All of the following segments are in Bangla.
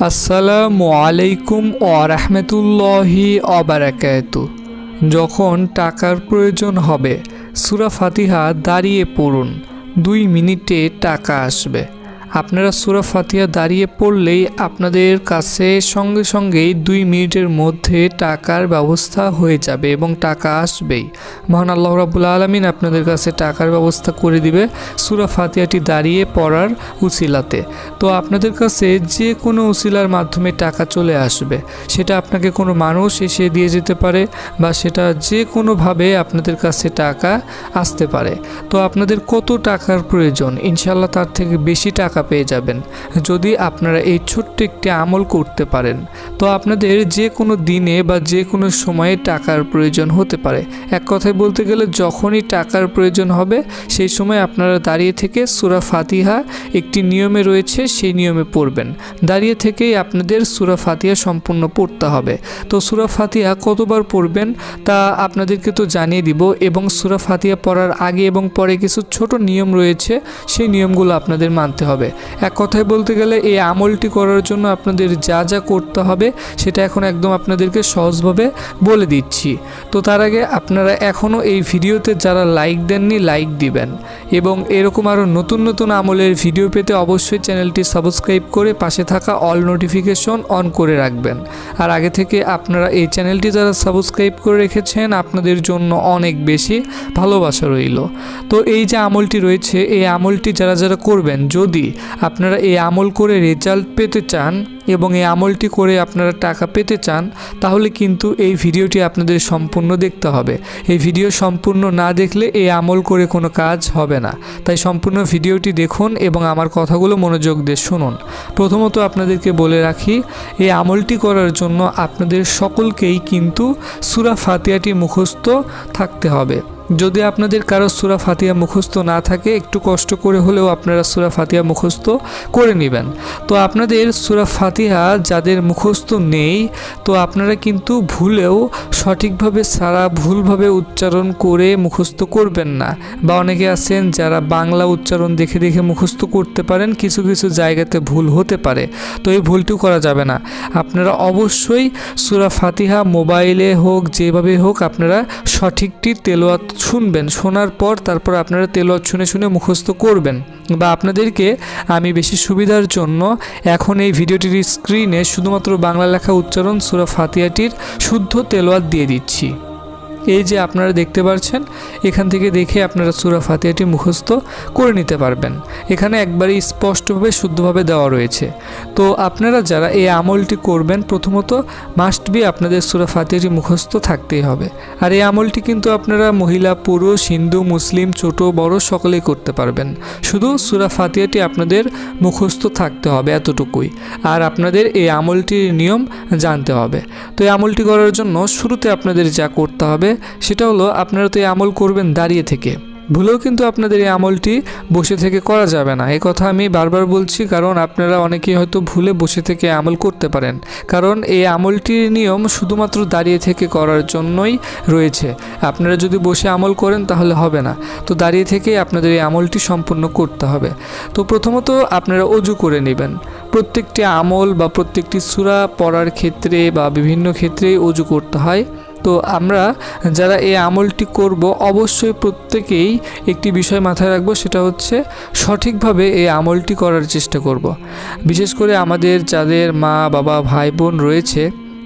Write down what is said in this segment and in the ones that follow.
আসসালামু আলাইকুম ওয়া রাহমাতুল্লাহি ওয়া বারাকাতুহু। যখন টাকার প্রয়োজন হবে সূরা ফাতিহা দাঁড়িয়ে পড়ুন, 2 মিনিটে টাকা আসবে। আপনারা সূরা ফাতিহা দাঁড়িয়ে পড়লেই আপনাদের কাছে সঙ্গে সঙ্গেই 2 মিনিটের মধ্যে টাকার ব্যবস্থা হয়ে যাবে এবং টাকা আসবেই। মহান আল্লাহ রাব্বুল আলামিন আপনাদের কাছে টাকার ব্যবস্থা করে দিবে সূরা ফাতিহাটি দাঁড়িয়ে পড়ার উসিলাতে। তো আপনাদের কাছে যে কোনো উসিলার মাধ্যমে টাকা চলে আসবে, সেটা আপনাকে কোনো মানুষ এসে দিয়ে যেতে পারে বা সেটা যে কোনোভাবে আপনাদের কাছে টাকা আসতে পারে। তো আপনাদের কত টাকার প্রয়োজন, ইনশাআল্লাহ তার থেকে বেশি টাকা পেয়ে যাবেন যদি আপনারা এই ছোট্ট একটি আমল করতে পারেন। তো আপনাদের যে কোনো দিনে বা যে কোনো সময়ে টাকার প্রয়োজন হতে পারে। এক কথায় বলতে গেলে যখনই টাকার প্রয়োজন হবে সেই সময় আপনারা দাঁড়িয়ে থেকে সূরা ফাতিহা একটি নিয়মে রয়েছে, সেই নিয়মে পড়বেন। দাঁড়িয়ে থেকেই আপনাদের সূরা ফাতিহা সম্পূর্ণ পড়তে হবে। তো সূরা ফাতিহা কতবার পড়বেন তা আপনাদেরকে তো জানিয়ে দিব, এবং সূরা ফাতিহা পড়ার আগে এবং পরে কিছু ছোট নিয়ম রয়েছে, সেই নিয়মগুলো আপনাদের মানতে হবে। এক কথায় বলতে গেলে এই আমলটি করার জন্য আপনাদের যা যা করতে হবে সেটা এখন একদম আপনাদেরকে সহজভাবে বলে দিচ্ছি। তো তার আগে আপনারা এখনও এই ভিডিওতে যারা লাইক দেননি লাইক দিবেন, এবং এরকম আরও নতুন নতুন আমলের ভিডিও পেতে অবশ্যই চ্যানেলটি সাবস্ক্রাইব করে পাশে থাকা অল নোটিফিকেশন অন করে রাখবেন। আর আগে থেকে আপনারা এই চ্যানেলটি যারা সাবস্ক্রাইব করে রেখেছেন আপনাদের জন্য অনেক বেশি ভালোবাসা রইল। তো এই যে আমলটি রয়েছে এই আমলটি যারা যারা করবেন, যদি আপনারা এই আমল করে রেজাল্ট পেতে চান এবং এই আমলটি করে আপনারা টাকা পেতে চান, তাহলে কিন্তু এই ভিডিওটি আপনাদের সম্পূর্ণ দেখতে হবে। এই ভিডিও সম্পূর্ণ না দেখলে এই আমল করে কোনো কাজ হবে না। তাই সম্পূর্ণ ভিডিওটি দেখুন এবং আমার কথাগুলো মনোযোগ দিয়ে শুনুন। প্রথমত আপনাদেরকে বলে রাখি, এই আমলটি করার জন্য আপনাদের সকলকেই কিন্তু সূরা ফাতিহাটি মুখস্থ থাকতে হবে। যদি আপনাদের কারো সূরা ফাতিহা মুখস্থ না থাকে, একটু কষ্ট করে হলেও আপনারা সূরা ফাতিহা মুখস্থ করে নেবেন। তো আপনাদের সূরা ফাতিহা যাদের মুখস্থ নেই, তো আপনারা কিন্তু ভুলেও সঠিকভাবে সারা ভুলভাবে উচ্চারণ করে মুখস্থ করবেন না। বা অনেকে আছেন যারা বাংলা উচ্চারণ দেখে দেখে মুখস্থ করতে পারেন, কিছু কিছু জায়গাতে ভুল হতে পারে, তো এই ভুলটিও করা যাবে না। আপনারা অবশ্যই সূরা ফাতিহা মোবাইলে হোক যেভাবে হোক আপনারা সঠিকটি তেলাওয়াত শুনবেন, শোনার পর তারপর আপনারা তেলাওয়াত শুনে শুনে মুখস্থ করবেন। বা আপনাদেরকে আমি বেশি সুবিধার জন্য এখন এই ভিডিওটির স্ক্রিনে শুধুমাত্র বাংলা লেখা উচ্চারণ সূরা ফাতিহাটির শুদ্ধ তেলাওয়াত দিয়ে দিচ্ছি। এই যে আপনারা দেখতে পাচ্ছেন, এখান থেকে দেখে আপনারা সূরা ফাতিহাটি মুখস্থ করে নিতে পারবেন। এখানে একবারে স্পষ্টভাবে শুদ্ধভাবে দেওয়া রয়েছে। তো আপনারা যারা এই আমলটি করবেন, প্রথমত মাস্ট বি আপনাদের সূরা ফাতিহাটি মুখস্থ থাকতেই হবে। আর এই আমলটি কিন্তু আপনারা মহিলা পুরুষ হিন্দু মুসলিম ছোট বড় সকলেই করতে পারবেন। শুধু সূরা ফাতিহাটি আপনাদের মুখস্থ থাকতে হবে, এতটুকুই। আর আপনাদের এই আমলটির নিয়ম জানতে হবে। তো এই আমলটি করার জন্য শুরুতে আপনাদের যা করতে হবে সেটা হলো, আপনারা তো এই আমল করবেন দাঁড়িয়ে থেকে। ভুলেও কিন্তু আপনাদের এই আমলটি বসে থেকে করা যাবে না। এই কথা আমি বারবার বলছি, কারণ আপনারা অনেকেই হয়তো ভুলে বসে থেকে আমল করতে পারেন। কারণ এই আমলটির নিয়ম শুধুমাত্র দাঁড়িয়ে থেকে করার জন্যই রয়েছে। আপনারা যদি বসে আমল করেন তাহলে হবে না। তো দাঁড়িয়ে থেকেই আপনাদের এই আমলটি সম্পূর্ণ করতে হবে। তো প্রথমত আপনারা ওযু করে নেবেন। প্রত্যেকটি আমল বা প্রত্যেকটি সূরা পড়ার ক্ষেত্রে বা বিভিন্ন ক্ষেত্রেই ওযু করতে হয়। তো আমরা যারা এই আমলটি করব অবশ্যই প্রত্যেকেই একটি বিষয় মাথায় রাখবো, সেটা হচ্ছে সঠিকভাবে এই আমলটি করার চেষ্টা করব। বিশেষ করে আমাদের যাদের মা বাবা ভাই বোন রয়েছে,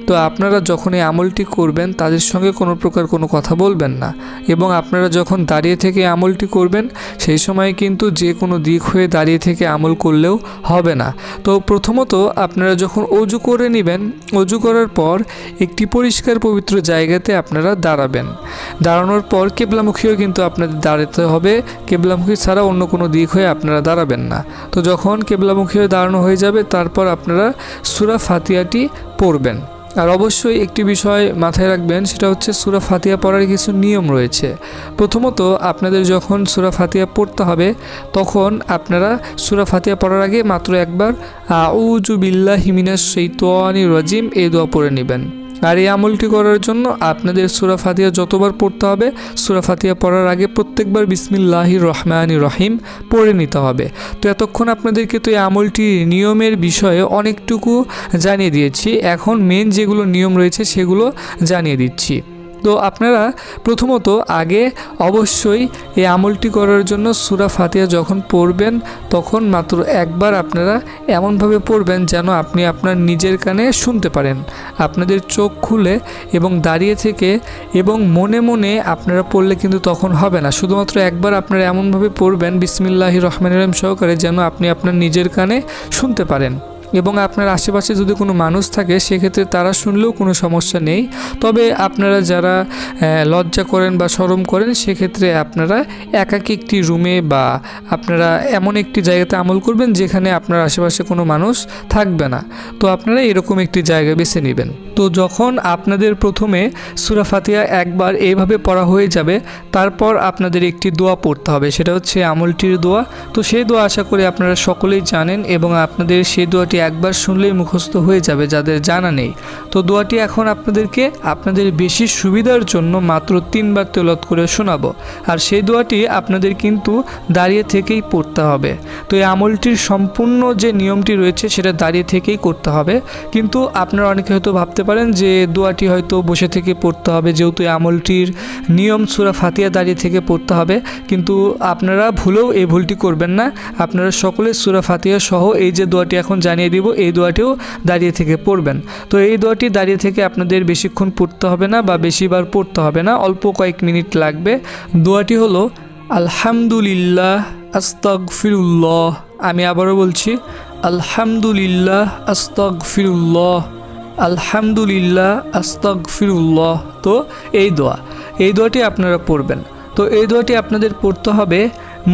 তো আপনারা যখন এই আমলটি করবেন তাদের সঙ্গে কোনো প্রকার কোনো কথা বলবেন না। এবং আপনারা যখন দাঁড়িয়ে থেকে আমলটি করবেন সেই সময় কিন্তু যে কোনো দিক হয়ে দাঁড়িয়ে থেকে আমল করলেও হবে না। তো প্রথমত আপনারা যখন ওযু করে নেবেন, ওযু করার পর একটি পরিষ্কার পবিত্র জায়গাতে আপনারা দাঁড়াবেন। দাঁড়ানোর পর কেবলামুখীও কিন্তু আপনাদের দাঁড়াতে হবে। কেবলামুখী ছাড়া অন্য কোনো দিক হয়ে আপনারা দাঁড়াবেন না। তো যখন কেবলামুখী হয়ে দাঁড়ানো হয়ে যাবে, তারপর আপনারা সূরা ফাতিহাটি পড়বেন। আর অবশ্যই একটি বিষয় মাথায় রাখবেন, সেটা হচ্ছে সূরা ফাতিহা পড়ার কিছু নিয়ম রয়েছে। প্রথমত আপনাদের যখন সূরা ফাতিহা পড়তে হবে, তখন আপনারা সূরা ফাতিহা পড়ার আগে মাত্র একবার আউযু বিল্লাহি মিনাশ শাইতানির রাজিম এই দোয়া পড়ে নেবেন। আর এই আমলটি করার জন্য আপনাদের সূরা ফাতিহা যতবার পড়তে হবে, সূরা ফাতিহা পড়ার আগে প্রত্যেকবার বিসমিল্লাহির রহমানির রহিম পড়ে নিতে হবে। তো এতক্ষণ আপনাদেরকে তো এই আমলটি নিয়মের বিষয়ে অনেকটুকু জানিয়ে দিয়েছি, এখন মেন যেগুলো নিয়ম রয়েছে সেগুলো জানিয়ে দিচ্ছি। তো আপনারা প্রথমত আগে অবশ্যই এই আমলটি করার জন্য সূরা ফাতিহা যখন পড়বেন তখন মাত্র একবার আপনারা এমনভাবে পড়বেন যেন আপনি আপনার নিজের কানে শুনতে পারেন। আপনাদের চোখ খুলে এবং দাঁড়িয়ে থেকে এবং মনে মনে আপনারা পড়লে কিন্তু তখন হবে না, শুধুমাত্র একবার আপনারা এমনভাবে পড়বেন বিসমিল্লাহির রহমানির রহিম সহকারে যেন আপনি আপনার নিজের কানে শুনতে পারেন। এবং আপনার আশেপাশে যদি কোনো মানুষ থাকে সেক্ষেত্রে তারা শুনলেও কোনো সমস্যা নেই, তবে আপনারা যারা লজ্জা করেন বা শরম করেন সেক্ষেত্রে আপনারা একাকী একটি রুমে বা আপনারা এমন একটি জায়গাতে আমল করবেন যেখানে আপনার আশেপাশে কোনো মানুষ থাকবে না। তো আপনারা এরকম একটি জায়গা বেছে নেবেন। তো যখন আপনাদের প্রথমে সূরা ফাতিহা একবার এইভাবে পড়া হয়ে যাবে, তারপর আপনাদের একটি দোয়া পড়তে হবে, সেটা হচ্ছে আমলটির দোয়া। তো সেই দোয়া আশা করি আপনারা সকলেই জানেন এবং আপনাদের সেই দোয়াটি একবার শুনলেই মুখস্থ হয়ে যাবে যাদের জানা নেই। তো দোয়াটি এখন আপনাদেরকে আপনাদের বেশি সুবিধার জন্য মাত্র 3 বার তেলাওয়াত করে শোনাবো, আর সেই দোয়াটি আপনাদের কিন্তু দাঁড়িয়ে থেকেই পড়তে হবে। তো এই আমলটির সম্পূর্ণ যে নিয়মটি রয়েছে সেটা দাঁড়িয়ে থেকেই করতে হবে, কিন্তু আপনারা অনেকে হয়তো ভাবতে পারেন যে দোয়াটি হয়তো বসে থেকে পড়তে হবে, যেহেতু এই আমলটির নিয়ম সূরা ফাতিহা দাঁড়িয়ে থেকে পড়তে হবে। কিন্তু আপনারা ভুলেও এই ভুলটি করবেন না, আপনারা সকলে সূরা ফাতিহা সহ এই যে দোয়াটি এখন জানিয়ে দিব এই দোয়াটিও দাঁড়িয়ে থেকে পড়বেন। তো এই দোয়াটি দাঁড়িয়ে থেকে আপনাদের বেশিক্ষণ পড়তে হবে না বা বেশিবার পড়তে হবে না, অল্প কয়েক মিনিট লাগবে। দোয়াটি হলো আলহামদুলিল্লাহ আস্তাগফিরুল্লাহ। আমি আবারও বলছি, আলহামদুলিল্লাহ আস্তাগফিরুল্লাহ, আলহামদুলিল্লাহ আস্তাগফিরুল্লাহ। তো এই দোয়াটি আপনারা পড়বেন। তো এই দোয়াটি আপনাদের পড়তে হবে,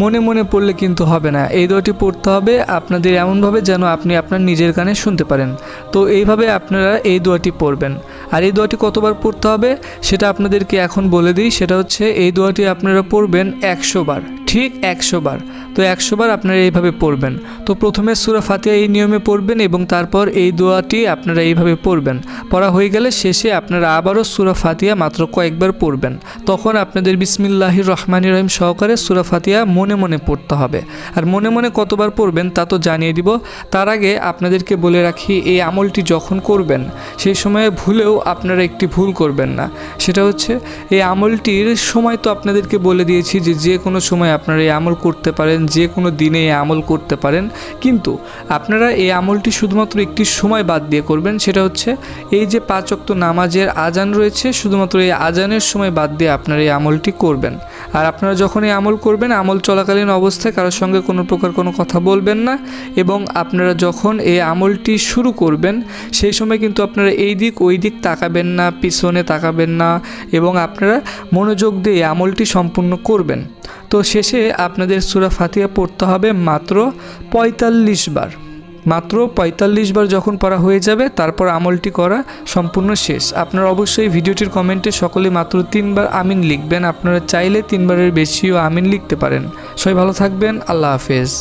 মনে মনে পড়লে কিন্তু হবে না, এই দোয়াটি পড়তে হবে আপনাদের এমনভাবে যেন আপনি আপনার নিজের কানে শুনতে পারেন। তো এইভাবে আপনারা এই দোয়াটি পড়বেন। আর এই দোয়াটি কতবার পড়তে হবে সেটা আপনাদেরকে এখন বলে দিই, সেটা হচ্ছে এই দোয়াটি আপনারা পড়বেন 100 বার, ঠিক 100 বার। তো 100 বার আপনারা এইভাবে পড়বেন। তো প্রথমে সূরা ফাতিহা এই নিয়মে পড়বেন এবং তারপর এই দোয়াটি আপনারা এইভাবে পড়বেন। পড়া হয়ে গেলে শেষে আপনারা আবারও সূরা ফাতিহা মাত্র কয়েকবার পড়বেন। তখন আপনাদের বিসমিল্লাহির রহমানির রহিম সহকারে সূরা ফাতিহা মনে মনে পড়তে হবে। আর মনে মনে কতবার পড়বেন তা তো জানিয়ে দিব, তার আগে আপনাদেরকে বলে রাখি এই আমলটি যখন করবেন সেই সময়ে ভুলেও আপনারা একটি ভুল করবেন না, সেটা হচ্ছে এই আমলটির সময় তো আপনাদেরকে বলে দিয়েছি যে কোনো সময় আপনারা এই আমল করতে পারেন, যে কোনো দিনে এই আমল করতে পারেন, কিন্তু আপনারা এই আমলটি শুধুমাত্র একটি সময় বাদ দিয়ে করবেন, সেটা হচ্ছে এই যে 5 ওয়াক্ত নামাজের আজান রয়েছে শুধুমাত্র এই আজানের সময় বাদ দিয়ে আপনারা এই আমলটি করবেন। আর আপনারা যখন এই আমল করবেন আমল চলাকালীন অবস্থায় কারোর সঙ্গে কোনো প্রকার কোনো কথা বলবেন না, এবং আপনারা যখন এই আমলটি শুরু করবেন সেই সময় কিন্তু আপনারা এই দিক ওই দিক তাকাবেন না, পিছনে তাকাবেন না, এবং আপনারা মনোযোগ দিয়ে এই আমলটি সম্পূর্ণ করবেন। তো শেষে আপনাদের সূরা ফাতিহা পড়তে হবে মাত্র 45 বার। মাত্র 45 বার যখন পড়া হয়ে যাবে তারপর আমলটি করা সম্পূর্ণ শেষ। আপনারা অবশ্যই ভিডিওটির কমেন্টে সকলে মাত্র 3 বার আমিন লিখবেন, আপনারা চাইলে 3 বারের বেশিও আমিন লিখতে পারেন। সবাই ভালো থাকবেন, আল্লাহ হাফেজ।